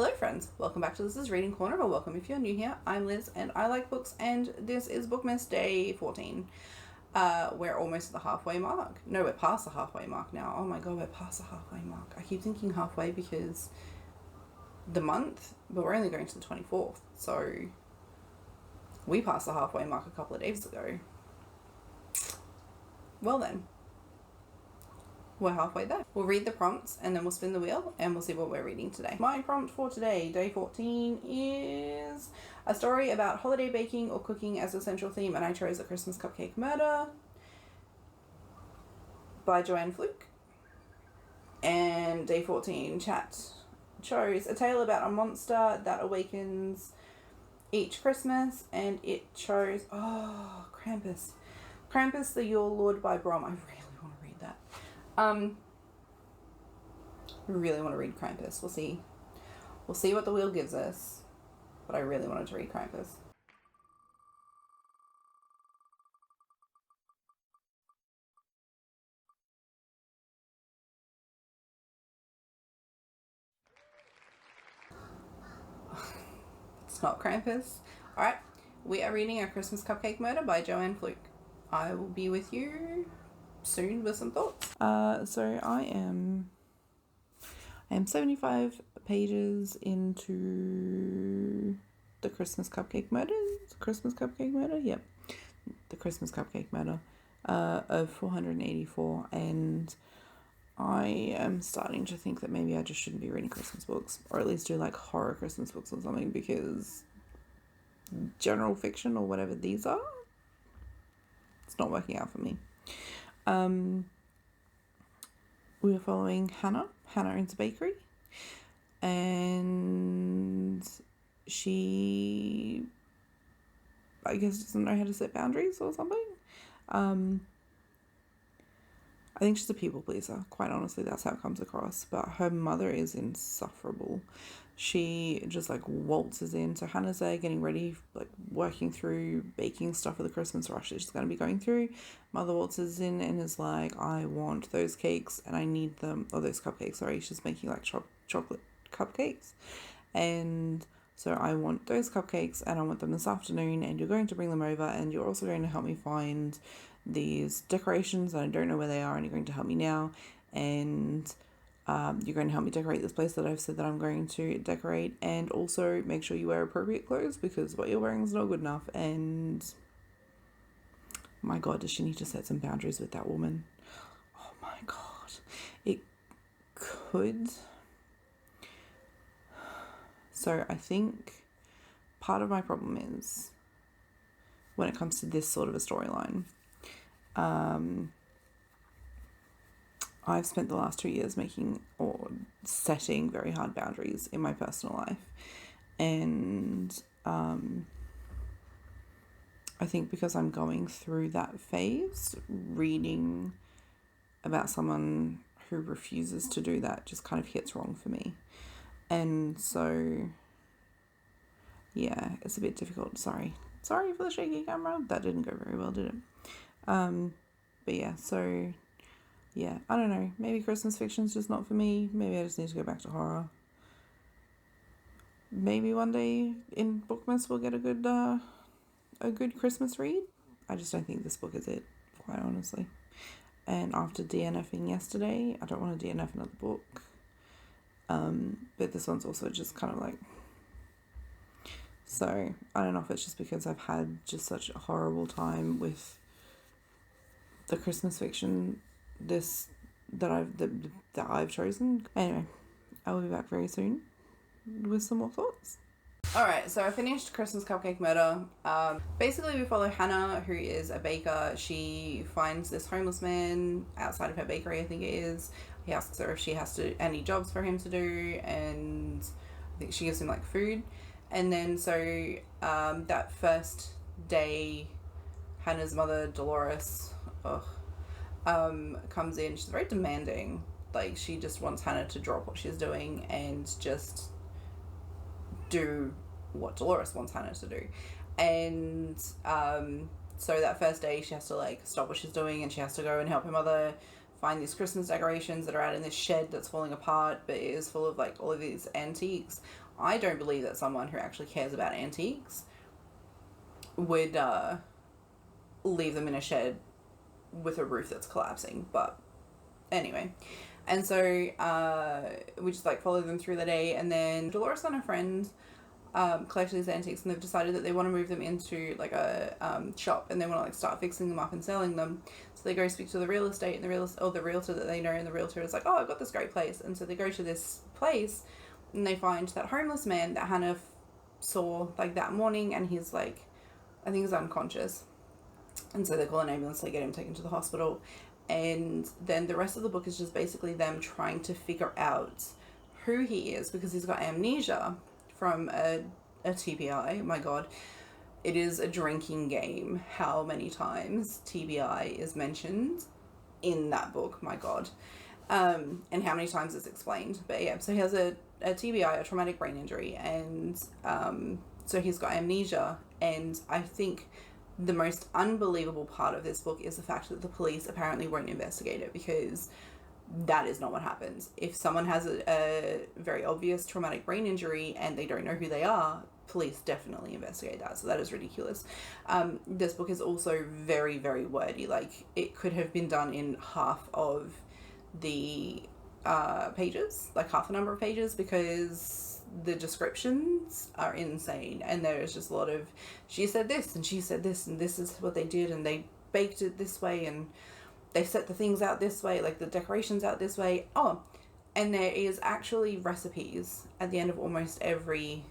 Hello friends, welcome back to This Is Reading Corner, or welcome if you're new here. I'm Liz and I like books, and this is Bookmas Day 14. We're almost at the halfway mark. No, we're past the halfway mark now. Oh my god, we're past the halfway mark. I keep thinking halfway because the month, but we're only going to the 24th, so we passed the halfway mark a couple of days ago. Well then, we're halfway there. We'll read the prompts and then we'll spin the wheel and we'll see what we're reading today. My prompt for today, day 14, is a story about holiday baking or cooking as a central theme, and I chose A Christmas Cupcake Murder by Joanne Fluke. And day 14, chat chose a tale about a monster that awakens each Christmas, and it chose, Krampus. Krampus the Yule Lord by Brom. I really want to read that. Really want to read Krampus. We'll see. We'll see what the wheel gives us. But I really wanted to read Krampus. It's not Krampus. Alright. We are reading A Christmas Cupcake Murder by Joanne Fluke. I will be with you soon with some thoughts. So I am 75 pages into The Christmas Cupcake Murder. Christmas Cupcake Murder? Yep. The Christmas Cupcake Murder of 484, and I am starting to think that maybe I just shouldn't be reading Christmas books, or at least do like horror Christmas books or something, because general fiction or whatever these are, it's not working out for me. We are following Hannah. Hannah owns a bakery, and she, I guess, doesn't know how to set boundaries or something. I think she's a people pleaser, quite honestly. That's how it comes across. But her mother is insufferable. She just like waltzes in. So Hannah's there getting ready, like working through baking stuff for the Christmas rush that she's going to be going through. Mother waltzes in and is like, I want those cakes and I need them. Oh, those cupcakes, sorry. She's making like chocolate cupcakes. And so I want those cupcakes and I want them this afternoon, and you're going to bring them over, and you're also going to help me find these decorations, and I don't know where they are, and you're going to help me now, and you're going to help me decorate this place that I've said that I'm going to decorate, and also make sure you wear appropriate clothes because what you're wearing is not good enough. And my god, does she need to set some boundaries with that woman? Oh my god. It could. So I think part of my problem is when it comes to this sort of a storyline, I've spent the last 2 years making or setting very hard boundaries in my personal life. And I think because I'm going through that phase, reading about someone who refuses to do that just kind of hits wrong for me. And so, yeah, it's a bit difficult. Sorry for the shaky camera. That didn't go very well, did it? But yeah, so yeah, I don't know. Maybe Christmas fiction's just not for me. Maybe I just need to go back to horror. Maybe one day in Bookmas we'll get a good Christmas read. I just don't think this book is it, quite honestly. And after DNFing yesterday, I don't want to DNF another book. But this one's also just kind of like, so I don't know if it's just because I've had just such a horrible time with the Christmas fiction that I've chosen. Anyway, I will be back very soon with some more thoughts. Alright, so I finished Christmas Cupcake Murder. Basically we follow Hannah, who is a baker. She finds this homeless man outside of her bakery, I think it is. He asks her if she has any jobs for him to do, and I think she gives him like food. And then so that first day, Hannah's mother, Dolores, comes in. She's very demanding. Like, she just wants Hannah to drop what she's doing and just do what Dolores wants Hannah to do. And so that first day she has to like stop what she's doing, and she has to go and help her mother find these Christmas decorations that are out in this shed that's falling apart, but it is full of like all of these antiques. I don't believe that someone who actually cares about antiques would leave them in a shed with a roof that's collapsing. But anyway, and so we just like follow them through the day, and then Dolores and her friend collect these antiques, and they've decided that they want to move them into like a shop, and they want to like start fixing them up and selling them. So they go speak to the real estate, and the realtor that they know, and the realtor is like, oh, I've got this great place. And so they go to this place, and they find that homeless man that Hannah saw like that morning, and he's like, I think he's unconscious. And so they call an ambulance, they get him taken to the hospital, and then the rest of the book is just basically them trying to figure out who he is, because he's got amnesia from a TBI. My god, it is a drinking game how many times TBI is mentioned in that book, my god, and how many times it's explained. But yeah, so he has a TBI, a traumatic brain injury, and so he's got amnesia. And I think the most unbelievable part of this book is the fact that the police apparently won't investigate it, because that is not what happens. If someone has a very obvious traumatic brain injury and they don't know who they are, police definitely investigate that. So that is ridiculous. This book is also very, very wordy. Like, it could have been done in half of the pages, like half the number of pages, because the descriptions are insane, and there's just a lot of, she said this and she said this and this is what they did, and they baked it this way, and they set the things out this way, like the decorations out this way. Oh, and there is actually recipes at the end of almost every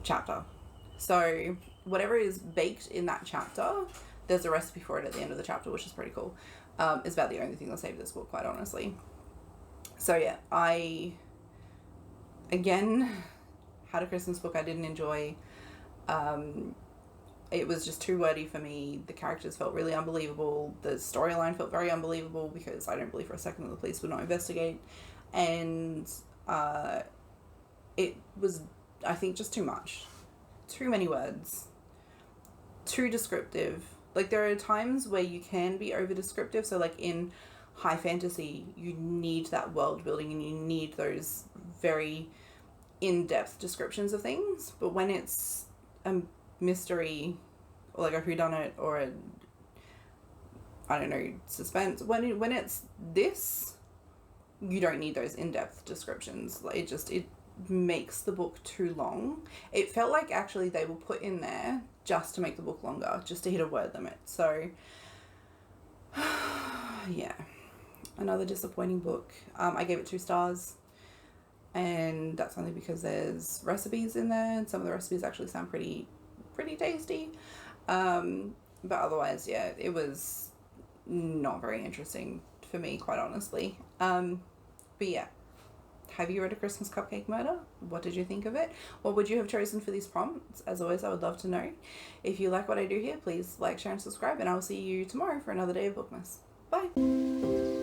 chapter. So whatever is baked in that chapter, there's a recipe for it at the end of the chapter, which is pretty cool. It's about the only thing that saved this book, quite honestly. So yeah, I, again, had a Christmas book I didn't enjoy. It was just too wordy for me. The characters felt really unbelievable. The storyline felt very unbelievable, because I don't believe for a second that the police would not investigate. And it was, I think, just too much. Too many words. Too descriptive. Like, there are times where you can be over descriptive. So like in high fantasy, you need that world building, and you need those very in-depth descriptions of things. But when it's a mystery, or like a whodunit, or a, I don't know, suspense, when it's this, you don't need those in-depth descriptions. Like, it makes the book too long. It felt like actually they were put in there just to make the book longer, just to hit a word limit. So yeah, another disappointing book. I gave it 2 stars, and that's only because there's recipes in there, and some of the recipes actually sound pretty tasty. But otherwise, yeah, it was not very interesting for me, quite honestly. But yeah, have you read A Christmas Cupcake Murder? What did you think of it? What would you have chosen for these prompts? As always, I would love to know. If you like what I do here, please like, share, and subscribe, and I will see you tomorrow for another day of Bookmas. Bye!